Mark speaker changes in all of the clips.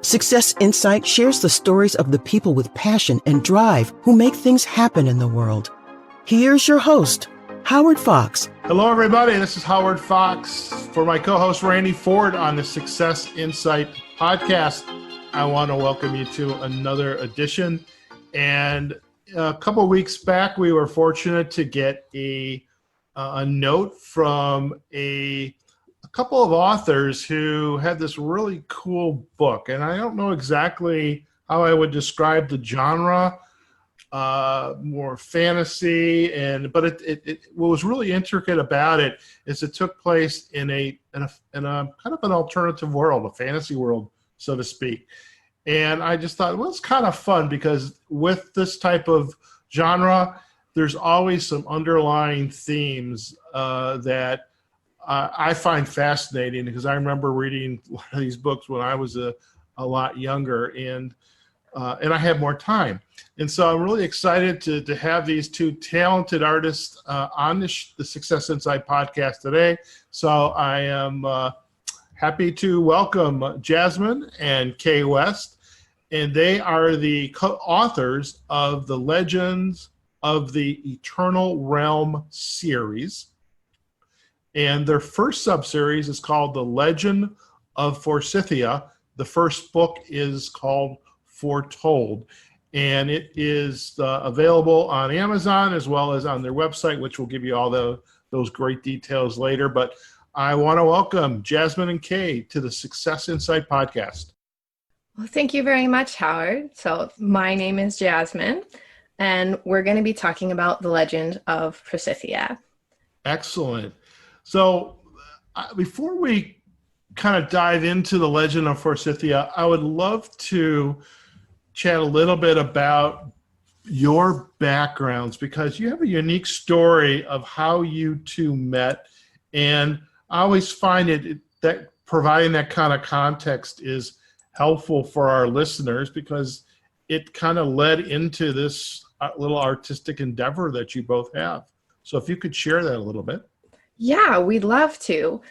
Speaker 1: Success Insight shares the stories of the people with passion and drive who make things happen in the world. Here's your host, Howard Fox.
Speaker 2: Hello, everybody. This is Howard Fox for my co-host Randy Ford on the Success Insight podcast. I want to welcome you to another edition. And a couple of weeks back, we were fortunate to get a note from a couple of authors who had this really cool book. And I don't know exactly how I would describe the genre, more fantasy, but what was really intricate about it is it took place in a kind of an alternative world, a fantasy world, so to speak. And I just thought, well, it's kind of fun because with this type of genre, there's always some underlying themes that I find fascinating, because I remember reading a lot of these books when I was a lot younger, and I had more time. And so I'm really excited to have these two talented artists on the Success Insight podcast today. So I am happy to welcome Jasmine and Kay West, and they are the co-authors of the Legends of the Eternal Realm series. And their first sub-series is called The Legend of Forsythia. The first book is called Foretold, and it is available on Amazon as well as on their website, which will give you all those great details later. But I want to welcome Jasmine and Kay to the Success Insight podcast.
Speaker 3: Well, thank you very much, Howard. So my name is Jasmine, and we're going to be talking about The Legend of Forsythia.
Speaker 2: Excellent. So before we kind of dive into The Legend of Forsythia, I would love to chat a little bit about your backgrounds, because you have a unique story of how you two met. And I always find that providing that kind of context is helpful for our listeners, because it kind of led into this little artistic endeavor that you both have. So if you could share that a little bit.
Speaker 3: Yeah, we'd love to.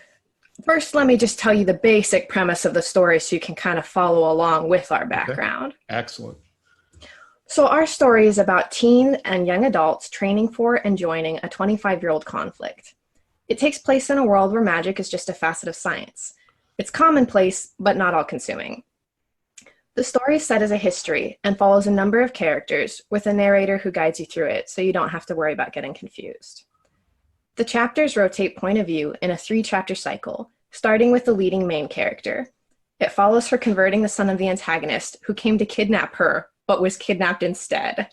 Speaker 3: First, let me just tell you the basic premise of the story so you can kind of follow along with our background.
Speaker 2: Okay. Excellent.
Speaker 3: So our story is about teen and young adults training for and joining a 25-year-old conflict. It takes place in a world where magic is just a facet of science. It's commonplace, but not all-consuming. The story is set as a history and follows a number of characters with a narrator who guides you through it, so you don't have to worry about getting confused. The chapters rotate point of view in a 3-chapter cycle, starting with the leading main character. It follows her converting the son of the antagonist, who came to kidnap her, but was kidnapped instead.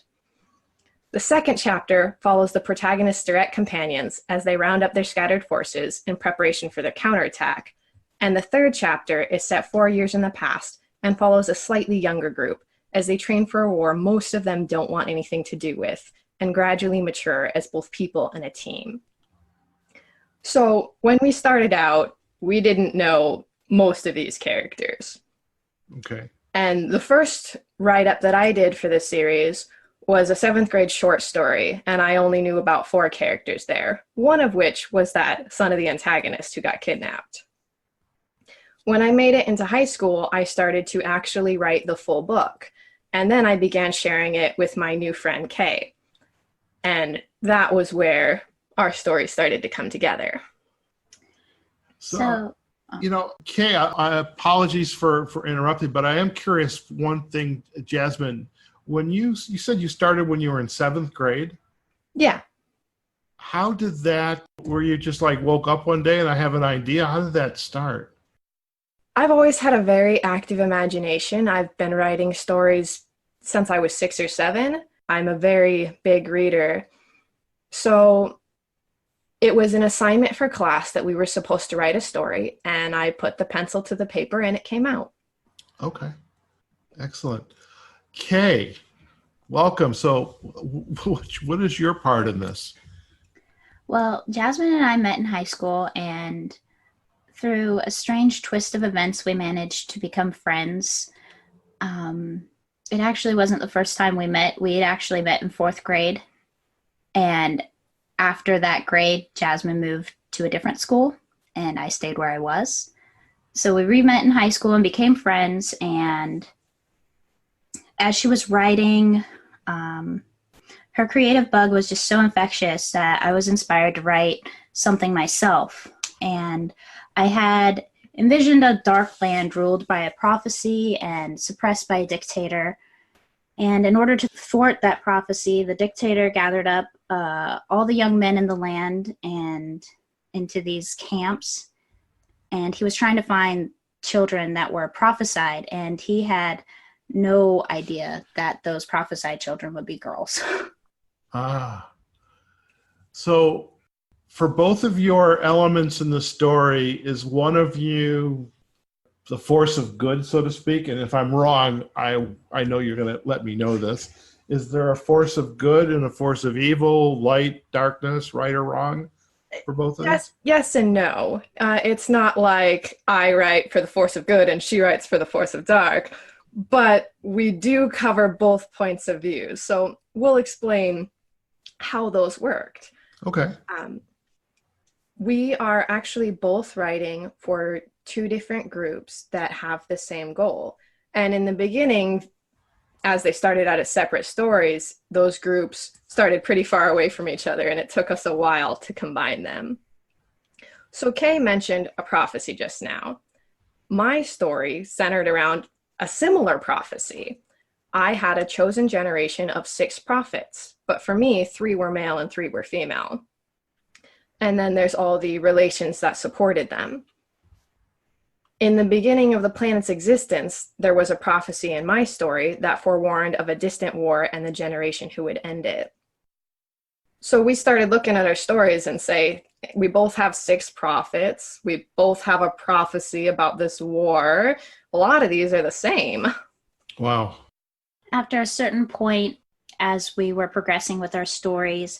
Speaker 3: The second chapter follows the protagonist's direct companions as they round up their scattered forces in preparation for their counterattack. And the third chapter is set 4 years in the past and follows a slightly younger group as they train for a war most of them don't want anything to do with, and gradually mature as both people and a team. So when we started out, we didn't know most of these characters.
Speaker 2: Okay.
Speaker 3: And the first write-up that I did for this series was a 7th grade short story, and I only knew about 4 characters there, one of which was that son of the antagonist who got kidnapped. When I made it into high school, I started to actually write the full book, and then I began sharing it with my new friend Kay. And that was where our story started to come together.
Speaker 2: So Kay, I apologies for interrupting, but I am curious one thing, Jasmine. When you said you started when you were in 7th grade?
Speaker 3: Yeah.
Speaker 2: How did that, were you just like woke up one day and I have an idea? How did that start?
Speaker 3: I've always had a very active imagination. I've been writing stories since I was 6 or 7. I'm a very big reader. So it was an assignment for class that we were supposed to write a story, and I put the pencil to the paper and it came out.
Speaker 2: Okay. Excellent. Kay, welcome. So what is your part in this?
Speaker 4: Well, Jasmine and I met in high school, and through a strange twist of events, we managed to become friends. It actually wasn't the first time we met. We had actually met in 4th grade. And after that grade, Jasmine moved to a different school, and I stayed where I was. So we re-met in high school and became friends. And as she was writing, her creative bug was just so infectious that I was inspired to write something myself. And I had envisioned a dark land ruled by a prophecy and suppressed by a dictator. And in order to thwart that prophecy, the dictator gathered up all the young men in the land and into these camps. And he was trying to find children that were prophesied. And he had no idea that those prophesied children would be girls.
Speaker 2: So for both of your elements in the story, is one of you the force of good, so to speak? And if I'm wrong, I know you're going to let me know this. Is there a force of good and a force of evil, light, darkness, right or wrong for both of you?
Speaker 3: Yes and no. It's not like I write for the force of good and she writes for the force of dark, but we do cover both points of view. So we'll explain how those worked.
Speaker 2: Okay.
Speaker 3: We are actually both writing for two different groups that have the same goal. And in the beginning, as they started out as separate stories, those groups started pretty far away from each other, and it took us a while to combine them. So Kay mentioned a prophecy just now. My story centered around a similar prophecy. I had a chosen generation of 6 prophets, but for me, 3 were male and 3 were female. And then there's all the relations that supported them. In the beginning of the planet's existence, there was a prophecy in my story that forewarned of a distant war and the generation who would end it. So we started looking at our stories and say, we both have 6 prophets. We both have a prophecy about this war. A lot of these are the same.
Speaker 2: Wow.
Speaker 4: After a certain point, as we were progressing with our stories,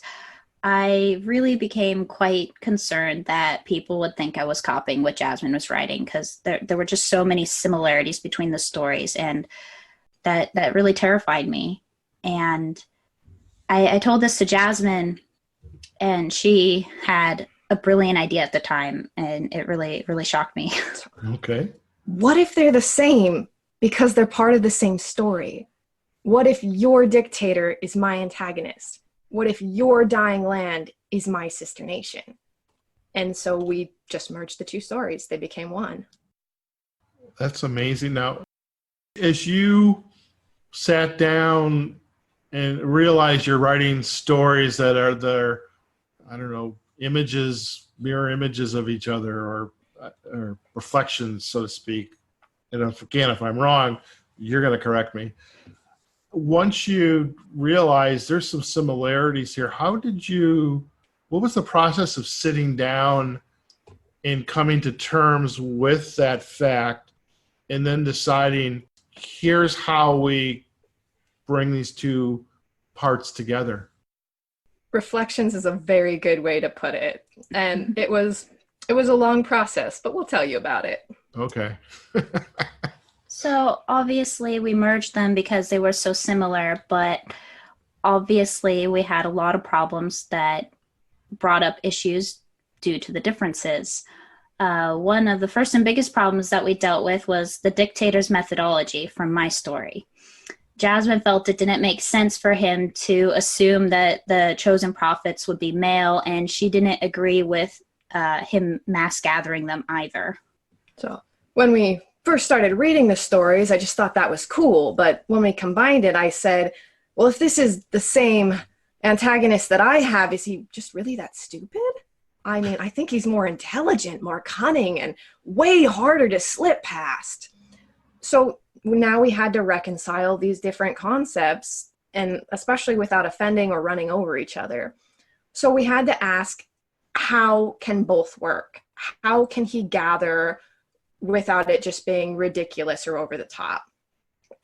Speaker 4: I really became quite concerned that people would think I was copying what Jasmine was writing, because there were just so many similarities between the stories, and that really terrified me. And I told this to Jasmine, and she had a brilliant idea at the time, and it really, really shocked me.
Speaker 2: Okay.
Speaker 3: What if they're the same because they're part of the same story? What if your dictator is my antagonist? What if your dying land is my sister nation? And so we just merged the 2 stories. They became one.
Speaker 2: That's amazing. Now, as you sat down and realized you're writing stories that are their, I don't know, images, mirror images of each other, or reflections, so to speak. And if I'm wrong, you're going to correct me. Once you realize there's some similarities here, what was the process of sitting down and coming to terms with that fact, and then deciding, here's how we bring these 2 parts together?
Speaker 3: Reflections is a very good way to put it. And it was a long process, but we'll tell you about it.
Speaker 2: Okay.
Speaker 4: So obviously we merged them because they were so similar, but obviously we had a lot of problems that brought up issues due to the differences. One of the first and biggest problems that we dealt with was the dictator's methodology from my story. Jasmine felt it didn't make sense for him to assume that the chosen prophets would be male, and she didn't agree with him mass gathering them either.
Speaker 3: So when we first started reading the stories, I just thought that was cool. But when we combined it, I said, well, if this is the same antagonist that I have, is he just really that stupid? I mean, I think he's more intelligent, more cunning, and way harder to slip past. So now we had to reconcile these different concepts, and especially without offending or running over each other. So we had to ask, how can both work? How can he gather without it just being ridiculous or over the top?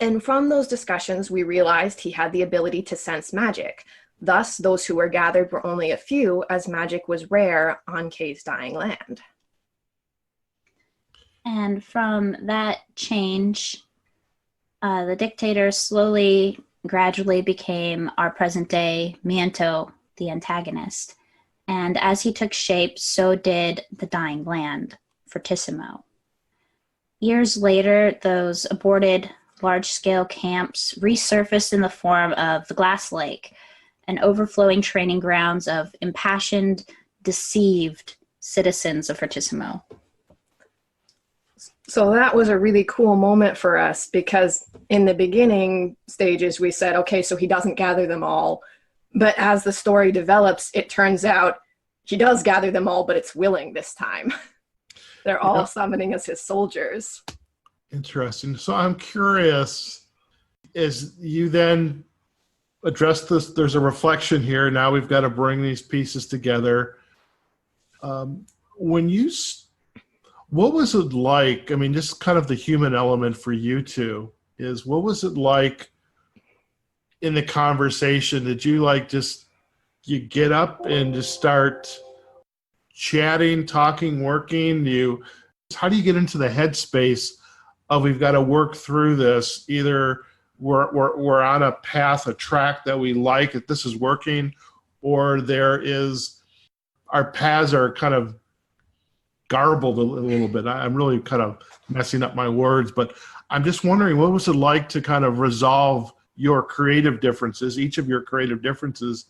Speaker 3: And from those discussions, we realized he had the ability to sense magic. Thus, those who were gathered were only a few, as magic was rare on Kay's dying land.
Speaker 4: And from that change, the dictator slowly, gradually became our present-day Miento, the antagonist. And as he took shape, so did the dying land, Fortissimo. Years later, those aborted large-scale camps resurfaced in the form of the Glass Lake, an overflowing training grounds of impassioned, deceived citizens of Fortissimo.
Speaker 3: So that was a really cool moment for us because in the beginning stages, we said, okay, so he doesn't gather them all. But as the story develops, it turns out he does gather them all, but it's willing this time. They're all summoning as his soldiers.
Speaker 2: Interesting. So I'm curious, as you then address this, there's a reflection here. Now we've got to bring these pieces together. What was it like? I mean, just kind of the human element for you two is, what was it like in the conversation? Did you you get up and just start chatting, talking, working? How do you get into the headspace of, we've got to work through this? Either we're on a path, a track that we like, that this is working, or our paths are kind of garbled a little bit. I'm really kind of messing up my words, but I'm just wondering, what was it like to kind of resolve your creative differences, each of your creative differences,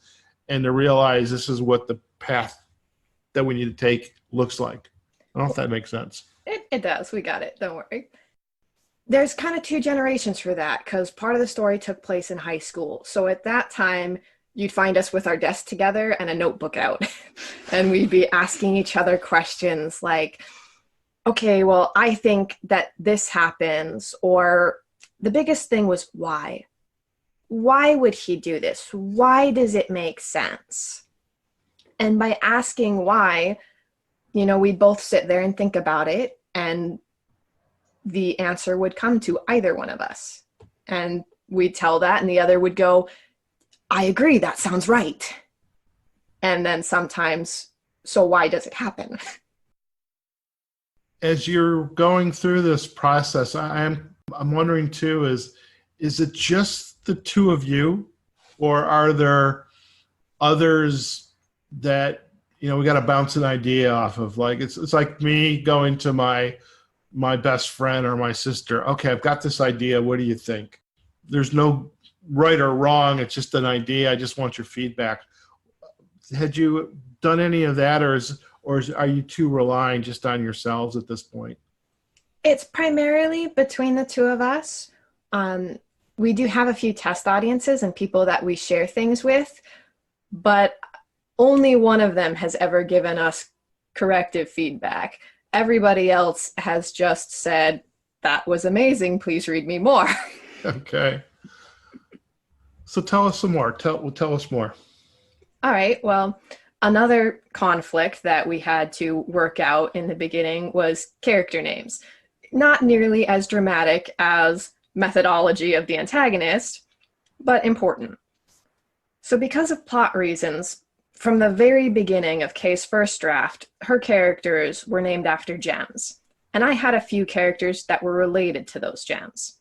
Speaker 2: and to realize this is what the path that we need to take looks like? I don't know if that makes sense.
Speaker 3: It does. We got it. Don't worry. There's kind of two generations for that, because part of the story took place in high school. So at that time, you'd find us with our desk together and a notebook out. And we'd be asking each other questions like, okay, well, I think that this happens. Or the biggest thing was why? Why would he do this? Why does it make sense? And by asking why, we'd both sit there and think about it, and the answer would come to either one of us. And we'd tell that, and the other would go, I agree, that sounds right. And then sometimes, so why does it happen?
Speaker 2: As you're going through this process, I'm wondering too, is it just the two of you, or are there others that, we got to bounce an idea off of? Like, it's like me going to my best friend or my sister. Okay, I've got this idea. What do you think? There's no right or wrong. It's just an idea. I just want your feedback. Had you done any of that, or are you two relying just on yourselves at this point?
Speaker 3: It's primarily between the two of us. We do have a few test audiences and people that we share things with, but only one of them has ever given us corrective feedback. Everybody else has just said, that was amazing, please read me more.
Speaker 2: Okay. So tell us some more. Tell us more.
Speaker 3: All right. Well, another conflict that we had to work out in the beginning was character names. Not nearly as dramatic as methodology of the antagonist, but important. So because of plot reasons, from the very beginning of Kay's first draft, her characters were named after gems. And I had a few characters that were related to those gems.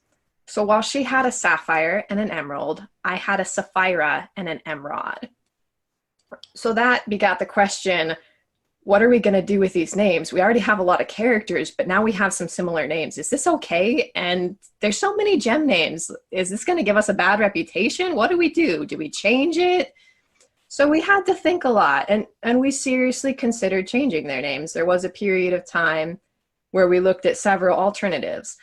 Speaker 3: So while she had a sapphire and an emerald, I had a sapphira and an emerald. So that begat the question, what are we going to do with these names? We already have a lot of characters, but now we have some similar names. Is this okay? And there's so many gem names. Is this going to give us a bad reputation? What do we do? Do we change it? So we had to think a lot, and we seriously considered changing their names. There was a period of time where we looked at several alternatives.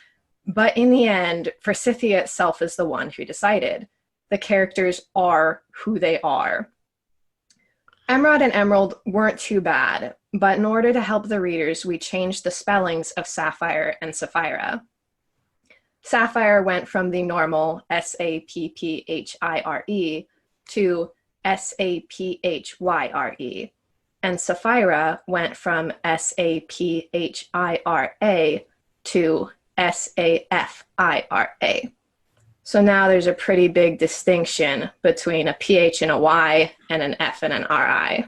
Speaker 3: But in the end, Forsythia itself is the one who decided. The characters are who they are. Emerald and Emerald weren't too bad, but in order to help the readers, we changed the spellings of Sapphire and Sapphira. Sapphire went from the normal Sapphire to Saphyre, and Sapphira went from Saphira to Safira. So now there's a pretty big distinction between a PH and a Y and an F and an RI.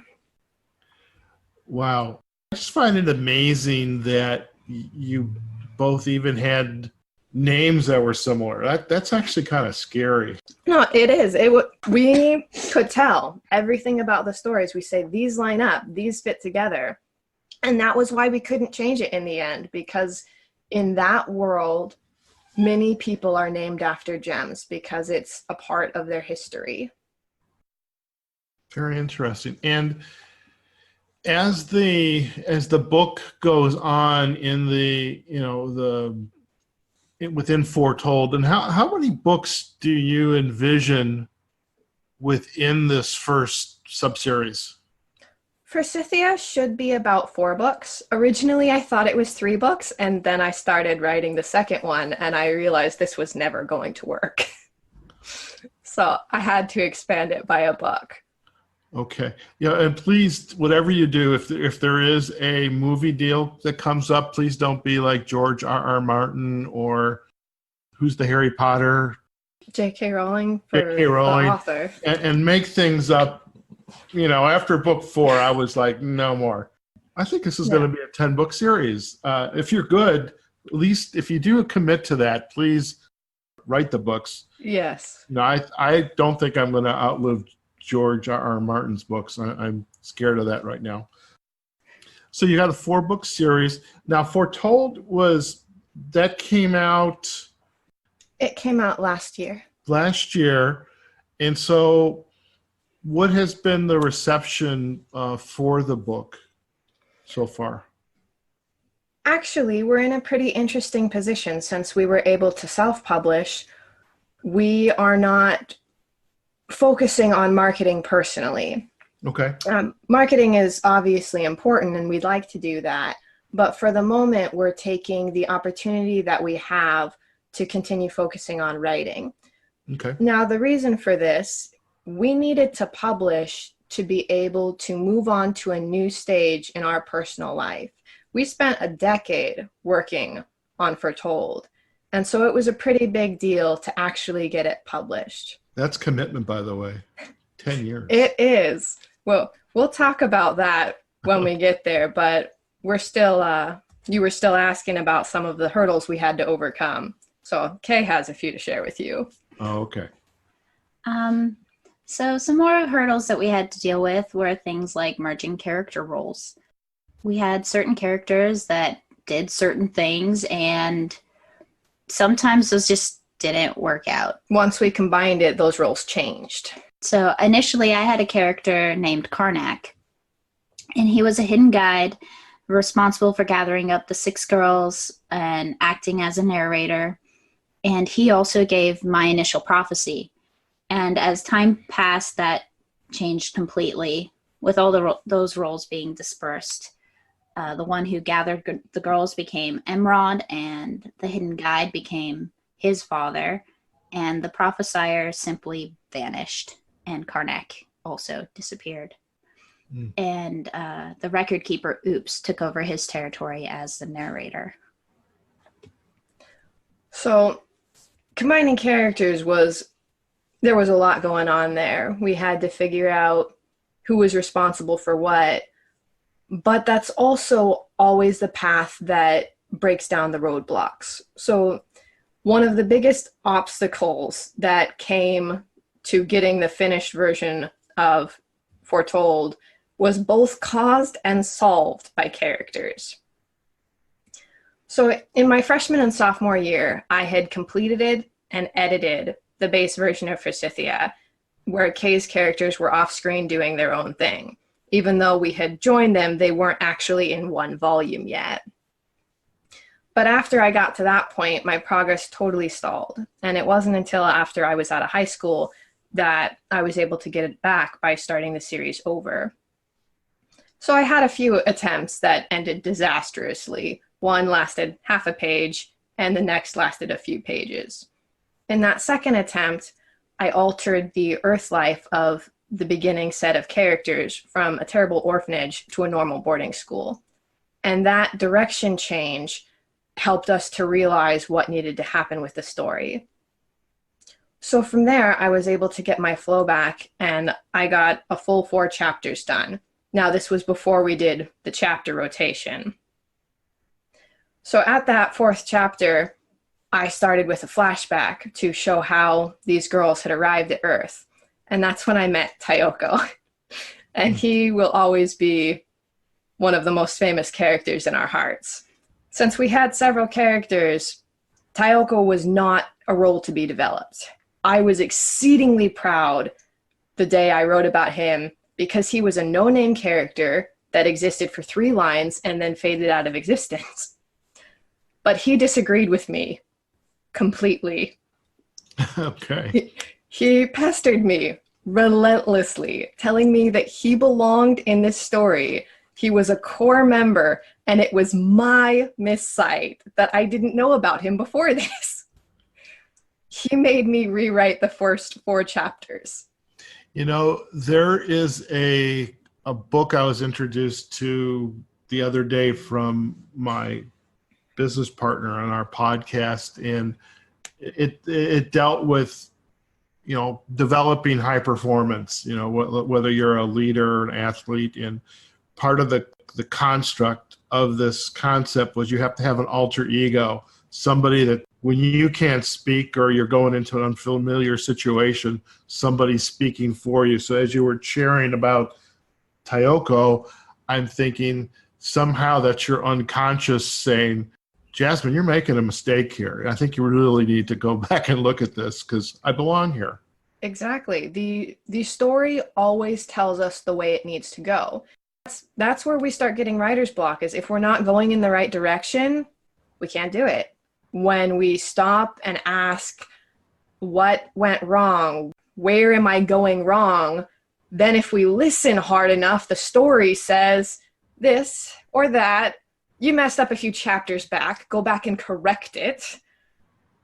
Speaker 2: Wow. I just find it amazing that you both even had names that were similar. That's actually kind of scary.
Speaker 3: No, it is. We could tell everything about the stories. We say, these line up, these fit together. And that was why we couldn't change it in the end, because in that world, many people are named after gems because it's a part of their history.
Speaker 2: Very interesting. And as the book goes on in the within Foretold, and how many books do you envision within this first subseries?
Speaker 3: Forsythia should be about 4 books. Originally, I thought it was 3 books, and then I started writing the second one, and I realized this was never going to work. So I had to expand it by a book.
Speaker 2: Okay. Yeah, and please, whatever you do, if there is a movie deal that comes up, please don't be like George R.R. Martin or who's the Harry Potter?
Speaker 3: J.K. Rowling for
Speaker 2: J.K. Rowling,
Speaker 3: the author.
Speaker 2: and make things up. After book 4, I was like, no more. I think this is going to be a 10-book series. If you're good, at least if you do commit to that, please write the books.
Speaker 3: Yes.
Speaker 2: I don't think I'm going to outlive George R.R. Martin's books. I'm scared of that right now. So you got a 4-book series. Now, Foretold came out...
Speaker 3: It came out last year.
Speaker 2: Last year. And so what has been the reception for the book so far?
Speaker 3: Actually, we're in a pretty interesting position since we were able to self-publish. We are not focusing on marketing personally.
Speaker 2: Okay.
Speaker 3: Marketing is obviously important and we'd like to do that. But for the moment, we're taking the opportunity that we have to continue focusing on writing.
Speaker 2: Okay.
Speaker 3: Now, the reason for this, we needed to publish to be able to move on to a new stage in our personal life. We spent a decade working on Foretold, and so it was a pretty big deal to actually get it published.
Speaker 2: That's commitment, by the way. 10 years.
Speaker 3: It is. Well, we'll talk about that when we get there, but we're still, you were still asking about some of the hurdles we had to overcome. So Kay has a few to share with you.
Speaker 2: Oh, okay.
Speaker 4: So some more hurdles that we had to deal with were things like merging character roles. We had certain characters that did certain things, and sometimes those just didn't work out.
Speaker 3: Once we combined it, those roles changed.
Speaker 4: So initially I had a character named Karnak, and he was a hidden guide responsible for gathering up the 6 girls and acting as a narrator. And he also gave my initial prophecy. And as time passed, that changed completely, with all those roles being dispersed. The one who gathered the girls became Emrod, and the hidden guide became his father, and the prophesier simply vanished, and Karnak also disappeared. And the record keeper, Oops, took over his territory as the narrator.
Speaker 3: So combining characters there was a lot going on there. We had to figure out who was responsible for what, but that's also always the path that breaks down the roadblocks. So one of the biggest obstacles that came to getting the finished version of Foretold was both caused and solved by characters. So in my freshman and sophomore year, I had completed and edited the base version of Forsythia, where Kay's characters were off-screen doing their own thing. Even though we had joined them, they weren't actually in one volume yet. But after I got to that point, my progress totally stalled. And it wasn't until after I was out of high school that I was able to get it back by starting the series over. So I had a few attempts that ended disastrously. One lasted half a page, and the next lasted a few pages. In that second attempt, I altered the Earth life of the beginning set of characters from a terrible orphanage to a normal boarding school. And that direction change helped us to realize what needed to happen with the story. So from there, I was able to get my flow back, and I got a full 4 chapters done. Now, this was before we did the chapter rotation. So at that 4th chapter, I started with a flashback to show how these girls had arrived at Earth. And that's when I met Tayoko. And he will always be one of the most famous characters in our hearts. Since we had several characters, Tayoko was not a role to be developed. I was exceedingly proud the day I wrote about him because he was a no-name character that existed for 3 lines and then faded out of existence. But he disagreed with me completely.
Speaker 2: Okay.
Speaker 3: He pestered me relentlessly, telling me that he belonged in this story. He was a core member, and it was my missight that I didn't know about him before this. He made me rewrite the first 4 chapters.
Speaker 2: There is a book I was introduced to the other day from my business partner on our podcast, and it dealt with developing high performance, whether you're a leader or an athlete. And part of the construct of this concept was you have to have an alter ego, somebody that when you can't speak or you're going into an unfamiliar situation, somebody's speaking for you. So as you were sharing about Tayoko, I'm thinking somehow that's your unconscious saying, Jasmine, you're making a mistake here. I think you really need to go back and look at this because I belong here.
Speaker 3: Exactly. The story always tells us the way it needs to go. That's where we start getting writer's block, is if we're not going in the right direction, we can't do it. When we stop and ask, what went wrong? Where am I going wrong? Then if we listen hard enough, the story says this or that. You messed up a few chapters back, go back and correct it.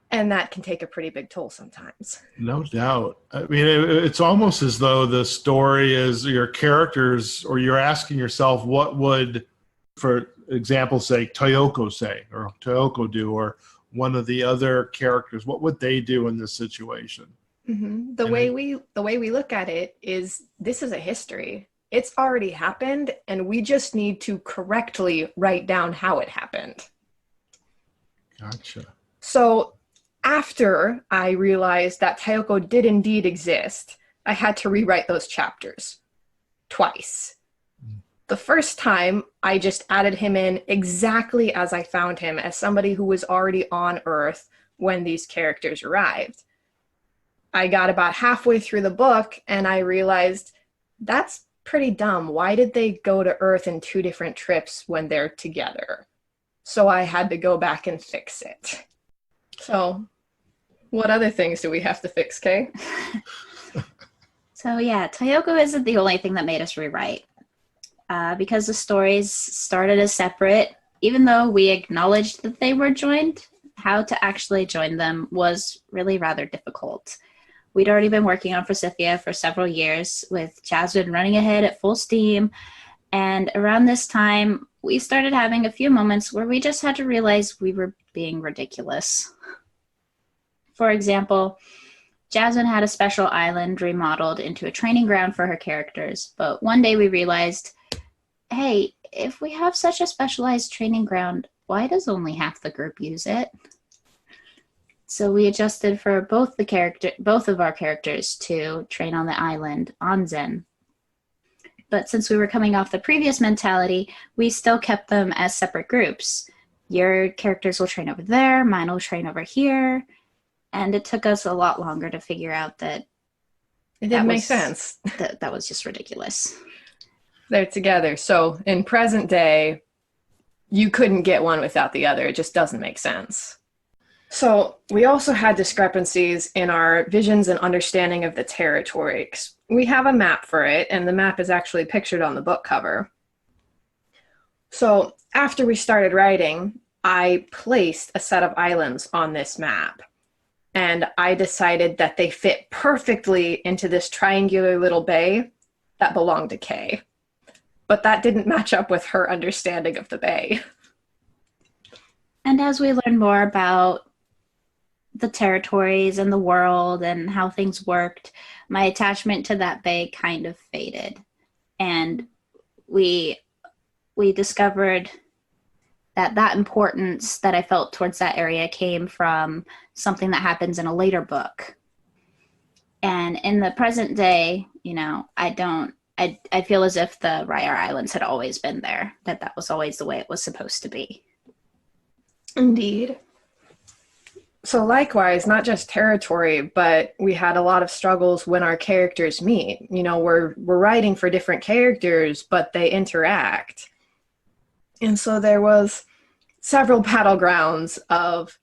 Speaker 3: And that can take a pretty big toll sometimes.
Speaker 2: No doubt. I mean, it's almost as though the story is your characters, or you're asking yourself, what would, for example's sake, Tayoko say, or Tayoko do, or one of the other characters, what would they do in this situation?
Speaker 3: Mm-hmm. The way we look at it is, this is a history. It's already happened, and we just need to correctly write down how it happened.
Speaker 2: Gotcha.
Speaker 3: So after I realized that Tayoko did indeed exist, I had to rewrite those chapters twice. The first time, I just added him in exactly as I found him, as somebody who was already on Earth when these characters arrived. I got about halfway through the book, and I realized that's pretty dumb. Why did they go to Earth in 2 different trips when they're together? So I had to go back and fix it. So what other things do we have to fix, Kay?
Speaker 4: So yeah, Tayoko isn't the only thing that made us rewrite. Because the stories started as separate, even though we acknowledged that they were joined, how to actually join them was really rather difficult. We'd already been working on Forsythia for several years, with Jasmine running ahead at full steam, and around this time, we started having a few moments where we just had to realize we were being ridiculous. For example, Jasmine had a special island remodeled into a training ground for her characters, but one day we realized, hey, if we have such a specialized training ground, why does only half the group use it? So we adjusted for both of our characters to train on the island on Zen. But since we were coming off the previous mentality, we still kept them as separate groups. Your characters will train over there, mine will train over here. And it took us a lot longer to figure out that
Speaker 3: it didn't make sense.
Speaker 4: That was just ridiculous.
Speaker 3: They're together. So in present day, you couldn't get one without the other. It just doesn't make sense. So we also had discrepancies in our visions and understanding of the territory. We have a map for it, and the map is actually pictured on the book cover. So after we started writing, I placed a set of islands on this map, and I decided that they fit perfectly into this triangular little bay that belonged to Kay. But that didn't match up with her understanding of the bay.
Speaker 4: And as we learned more about the territories and the world and how things worked, my attachment to that bay kind of faded. And we discovered that importance that I felt towards that area came from something that happens in a later book. And in the present day, I feel as if the Ryar Islands had always been there, that was always the way it was supposed to be.
Speaker 3: Indeed. So likewise, not just territory, but we had a lot of struggles when our characters meet. You know, we're writing for different characters, but they interact. And so there was several battlegrounds of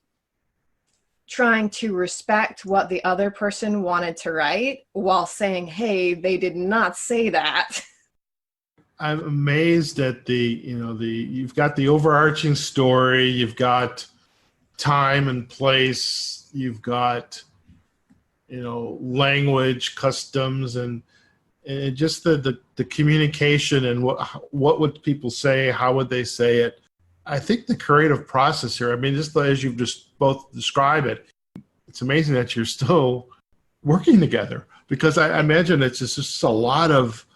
Speaker 3: trying to respect what the other person wanted to write while saying, hey, they did not say that.
Speaker 2: I'm amazed at you've got the overarching story, you've got time and place, you've got, language, customs, and just the communication and what would people say, how would they say it. I think the creative process here, I mean, just as you've just both described it, it's amazing that you're still working together, because I imagine it's just a lot of,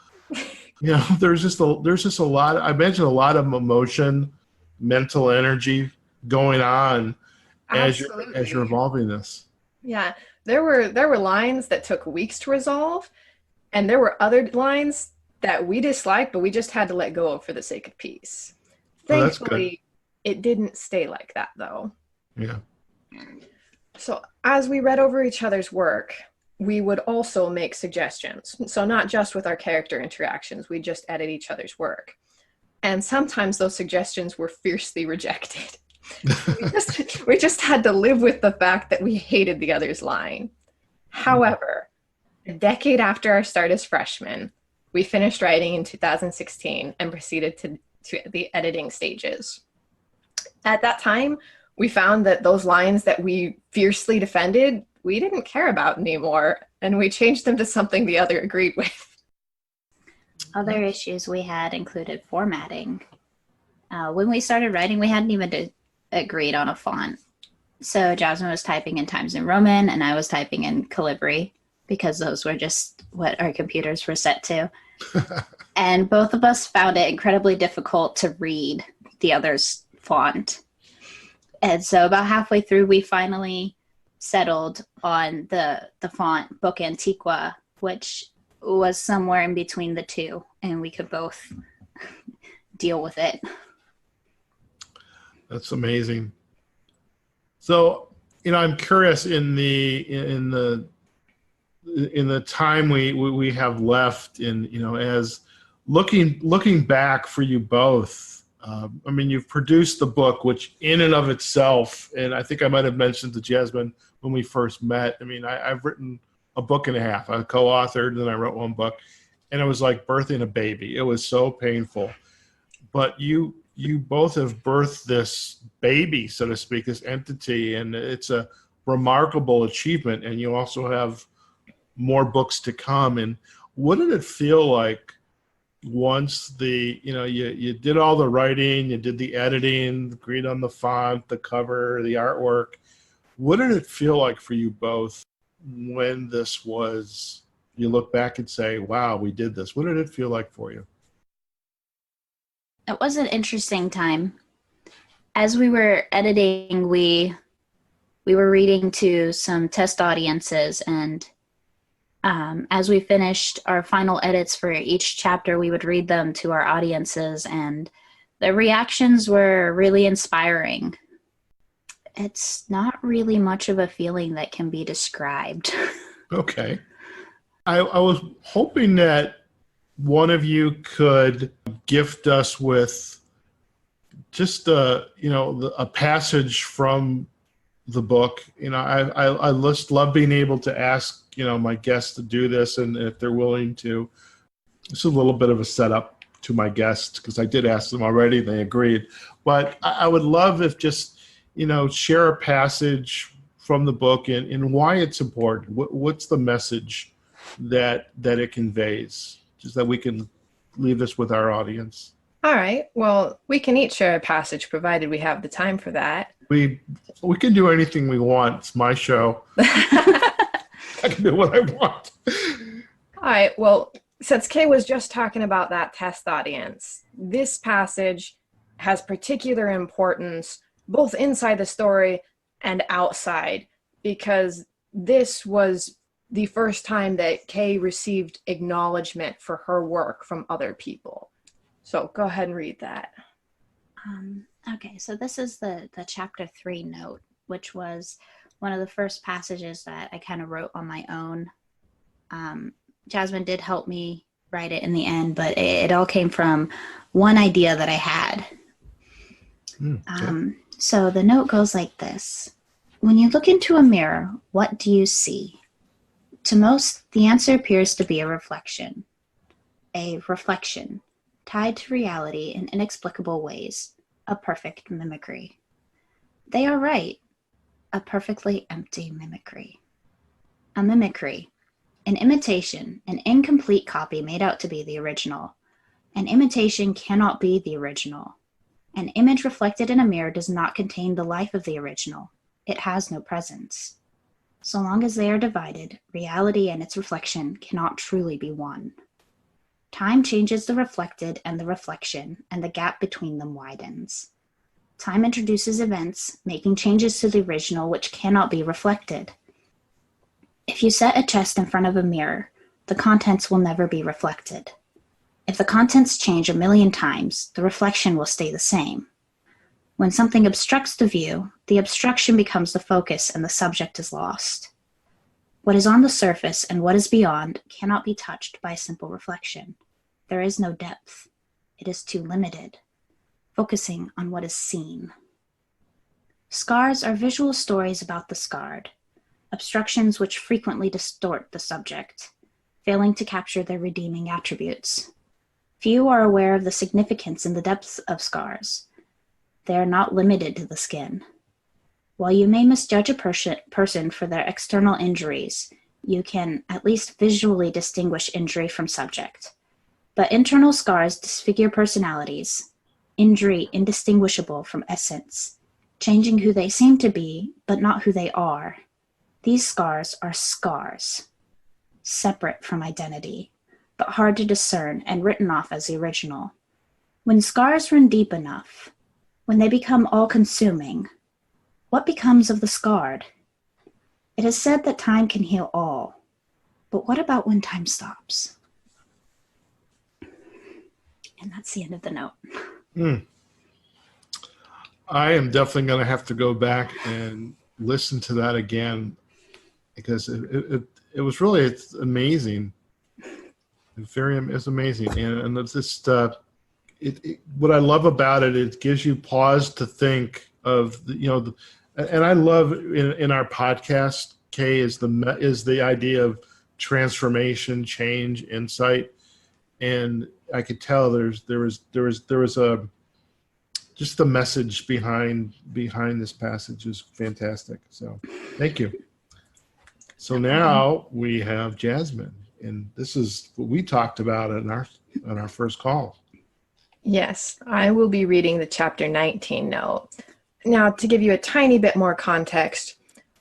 Speaker 2: there's just a lot, I imagine a lot of emotion, mental energy going on as you're evolving this.
Speaker 3: Yeah, there were lines that took weeks to resolve, and there were other lines that we disliked, but we just had to let go of for the sake of peace. Thankfully, it didn't stay like that, though.
Speaker 2: Yeah.
Speaker 3: So as we read over each other's work, we would also make suggestions. So not just with our character interactions, we just edit each other's work. And sometimes those suggestions were fiercely rejected. we just had to live with the fact that we hated the other's line. However, a decade after our start as freshmen, we finished writing in 2016 and proceeded to the editing stages. At that time, we found that those lines that we fiercely defended, we didn't care about anymore, and we changed them to something the other agreed with.
Speaker 4: Other issues we had included formatting. When we started writing, we hadn't even agreed on a font. So Jasmine was typing in Times New Roman, and I was typing in Calibri, because those were just what our computers were set to. And both of us found it incredibly difficult to read the other's font. And so about halfway through, we finally settled on the font Book Antiqua, which was somewhere in between the two, and we could both deal with it.
Speaker 2: That's amazing. So, I'm curious in the time we have left, as looking back for you both. I mean, you've produced the book, which in and of itself, and I think I might have mentioned to Jasmine when we first met, I mean, I've written a book and a half. I co-authored, then I wrote one book, and it was like birthing a baby. It was so painful. But you both have birthed this baby, so to speak, this entity, and it's a remarkable achievement, and you also have more books to come. And what did it feel like once you did all the writing, you did the editing, agreed on the font, the cover, the artwork? What did it feel like for you both when this was, you look back and say, wow, we did this? What did it feel like for you?
Speaker 4: It was an interesting time. As we were editing, we were reading to some test audiences, and as we finished our final edits for each chapter, we would read them to our audiences, and the reactions were really inspiring. It's not really much of a feeling that can be described.
Speaker 2: Okay. I was hoping that one of you could gift us with just a passage from the book. I just love being able to ask my guests to do this, and if they're willing to. This is a little bit of a setup to my guests, because I did ask them already, they agreed. But I would love if just share a passage from the book and why it's important. What's the message that it conveys, just that we can leave this with our audience.
Speaker 3: All right. Well, we can each share a passage provided we have the time for that.
Speaker 2: We can do anything we want. It's my show. I can do what I want.
Speaker 3: All right. Well, since Kay was just talking about that test audience, this passage has particular importance both inside the story and outside, because this was the first time that Kay received acknowledgement for her work from other people. So go ahead and read that.
Speaker 4: Okay, so this is the chapter 3 note, which was one of the first passages that I kind of wrote on my own. Jasmine did help me write it in the end, but it all came from one idea that I had.
Speaker 2: Okay.
Speaker 4: So the note goes like this. When you look into a mirror, what do you see? To most, the answer appears to be a reflection. A reflection, tied to reality in inexplicable ways. A perfect mimicry. They are right. A perfectly empty mimicry. A mimicry. An imitation, an incomplete copy made out to be the original. An imitation cannot be the original. An image reflected in a mirror does not contain the life of the original. It has no presence. So long as they are divided, reality and its reflection cannot truly be one. Time changes the reflected and the reflection, and the gap between them widens. Time introduces events, making changes to the original which cannot be reflected. If you set a chest in front of a mirror, the contents will never be reflected. If the contents change 1,000,000 times, the reflection will stay the same. When something obstructs the view, the obstruction becomes the focus and the subject is lost. What is on the surface and what is beyond cannot be touched by a simple reflection. There is no depth. It is too limited, focusing on what is seen. Scars are visual stories about the scarred, obstructions which frequently distort the subject, failing to capture their redeeming attributes. Few are aware of the significance in the depths of scars. They are not limited to the skin. While you may misjudge a person for their external injuries, you can at least visually distinguish injury from subject. But internal scars disfigure personalities, injury indistinguishable from essence, changing who they seem to be, but not who they are. These scars are scars, separate from identity, but hard to discern and written off as the original. When scars run deep enough, when they become all-consuming, what becomes of the scarred? It is said that time can heal all, but what about when time stops? And that's the end of the note.
Speaker 2: I am definitely going to have to go back and listen to that again because it was really, it's amazing. It's amazing. And it's just, what I love about it, it gives you pause to think of, and I love in our podcast, Kay, is the idea of transformation, change, insight. And I could tell there was a just the message behind this passage is fantastic. So thank you. So now we have Jasmine, and this is what we talked about on our first call.
Speaker 3: Yes, I will be reading the chapter 19 note. Now, to give you a tiny bit more context,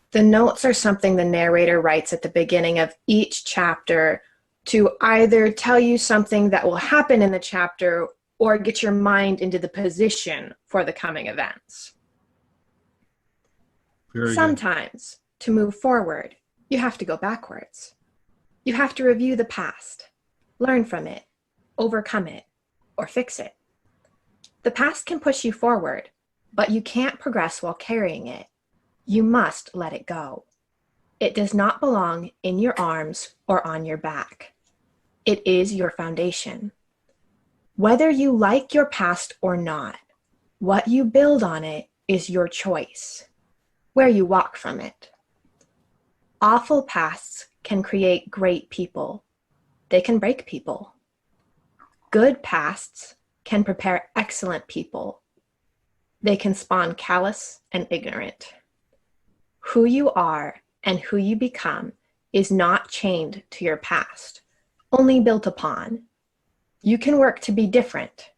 Speaker 3: the notes are something the narrator writes at the beginning of each chapter to either tell you something that will happen in the chapter or get your mind into the position for the coming events. Sometimes, to move forward, you have to go backwards. You have to review the past, learn from it, overcome it, or fix it. The past can push you forward, but you can't progress while carrying it. You must let it go. It does not belong in your arms or on your back. It is your foundation. Whether you like your past or not, what you build on it is your choice, where you walk from it. Awful pasts can create great people. They can break people. Good pasts can prepare excellent people. They can spawn callous and ignorant. Who you are and who you become is not chained to your past, only built upon. You can work to be different,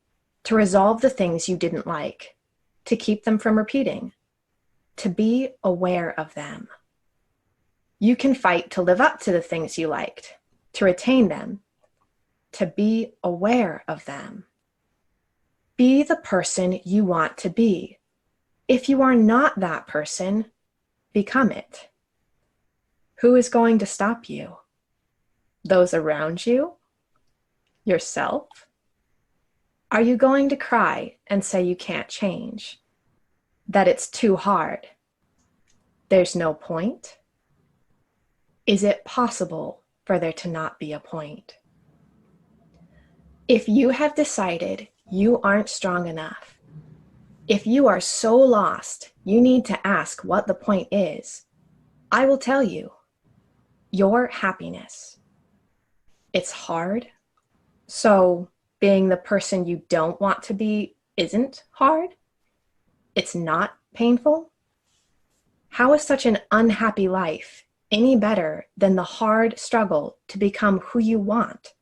Speaker 3: to resolve the things you didn't like, to keep them from repeating, to be aware of them. You can fight to live up to the things you liked, to retain them, to be aware of them. Be the person you want to be. If you are not that person, become it. Who is going to stop you? Those around you? Yourself? Are you going to cry and say you can't change? That it's too hard? There's no point? Is it possible for there to not be a point? If you have decided you aren't strong enough, if you are so lost you need to ask what the point is, I will tell you, your happiness. It's hard. So being the person you don't want to be isn't hard? It's not painful? How is such an unhappy life any better than the hard struggle to become who you want,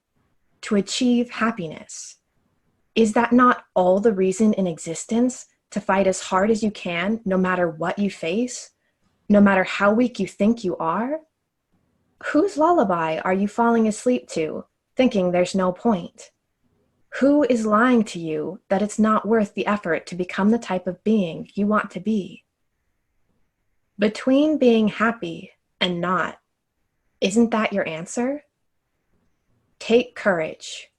Speaker 3: to achieve happiness? Is that not all the reason in existence to fight as hard as you can, no matter what you face, no matter how weak you think you are? Whose lullaby are you falling asleep to, thinking there's no point? Who is lying to you that it's not worth the effort to become the type of being you want to be? Between being happy and not, isn't that your answer? Take courage.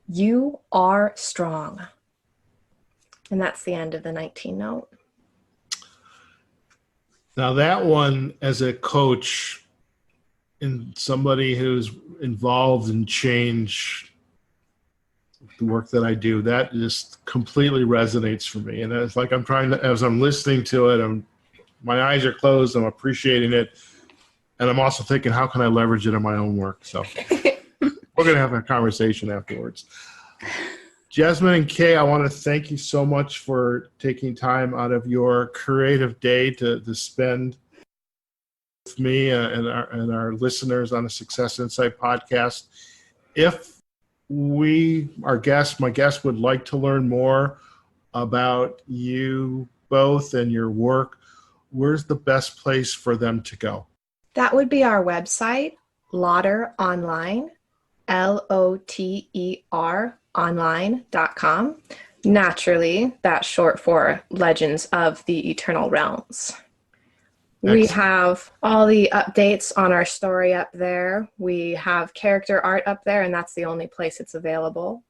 Speaker 3: You are strong. And that's the end of the 19 note.
Speaker 2: Now that one, as a coach and somebody who's involved in change, the work that I do, that just completely resonates for me. And it's like I'm trying to, as I'm listening to it, my eyes are closed, I'm appreciating it. And I'm also thinking, how can I leverage it in my own work? So we're going to have a conversation afterwards. Jasmine and Kay, I want to thank you so much for taking time out of your creative day to spend with me and our listeners on the Success Insight podcast. If my guest would like to learn more about you both and your work, where's the best place for them to go?
Speaker 3: That would be our website, Lotter Online, LOTER online.com. Naturally, that's short for Legends of the Eternal Realms. We have all the updates on our story up there. We have character art up there, and that's the only place it's available.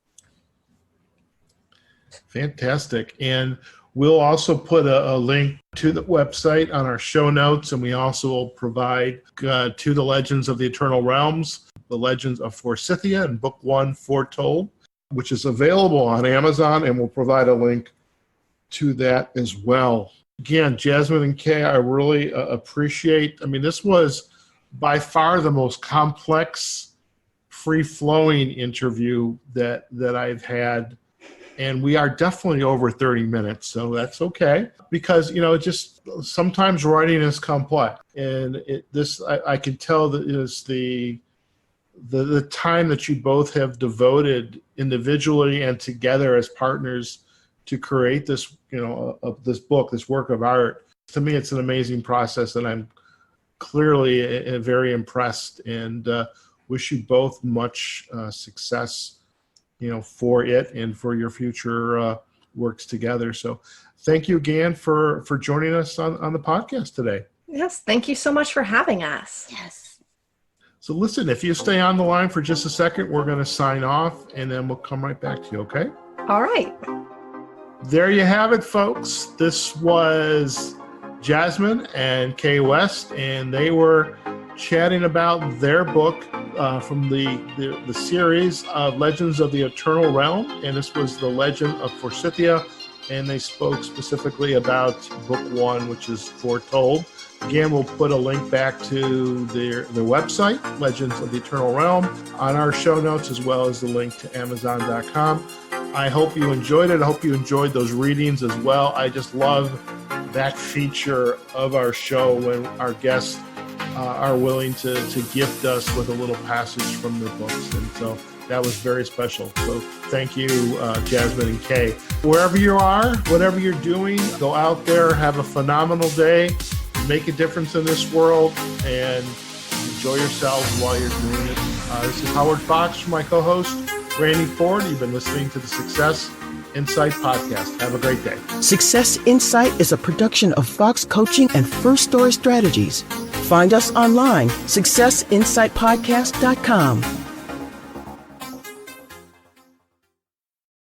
Speaker 2: Fantastic. And we'll also put a link to the website on our show notes, and we also will provide to the Legends of the Eternal Realms, the Legends of Forsythia and Book 1, Foretold, which is available on Amazon, and we'll provide a link to that as well. Again, Jasmine and Kay, I really appreciate, this was by far the most complex, free-flowing interview that I've had, and we are definitely over 30 minutes, so that's okay, because, just sometimes writing is complex, and I can tell that is the time that you both have devoted individually and together as partners to create this, this book, this work of art. To me, it's an amazing process, and I'm clearly very impressed, and wish you both much success, for it and for your future works together. So thank you again for joining us on the podcast today.
Speaker 3: Yes, thank you so much for having us.
Speaker 4: Yes.
Speaker 2: So listen, if you stay on the line for just a second, we're going to sign off, and then we'll come right back to you, okay?
Speaker 3: All right.
Speaker 2: There you have it, folks. This was Jasmine and Kay West, and they were chatting about their book from the series of Legends of the Eternal Realm, and this was the Legend of Forsythia, and they spoke specifically about Book 1, which is Foretold. Again, we'll put a link back to their website, Legends of the Eternal Realm, on our show notes, as well as the link to Amazon.com. I hope you enjoyed it. I hope you enjoyed those readings as well. I just love that feature of our show when our guests are willing to gift us with a little passage from their books. And so that was very special. So thank you, Jasmine and Kay. Wherever you are, whatever you're doing, go out there, have a phenomenal day. Make a difference in this world, and enjoy yourselves while you're doing it. This is Howard Fox, my co-host, Randy Ford. You've been listening to the Success Insight podcast. Have a great day.
Speaker 1: Success Insight is a production of Fox Coaching and First Story Strategies. Find us online, successinsightpodcast.com.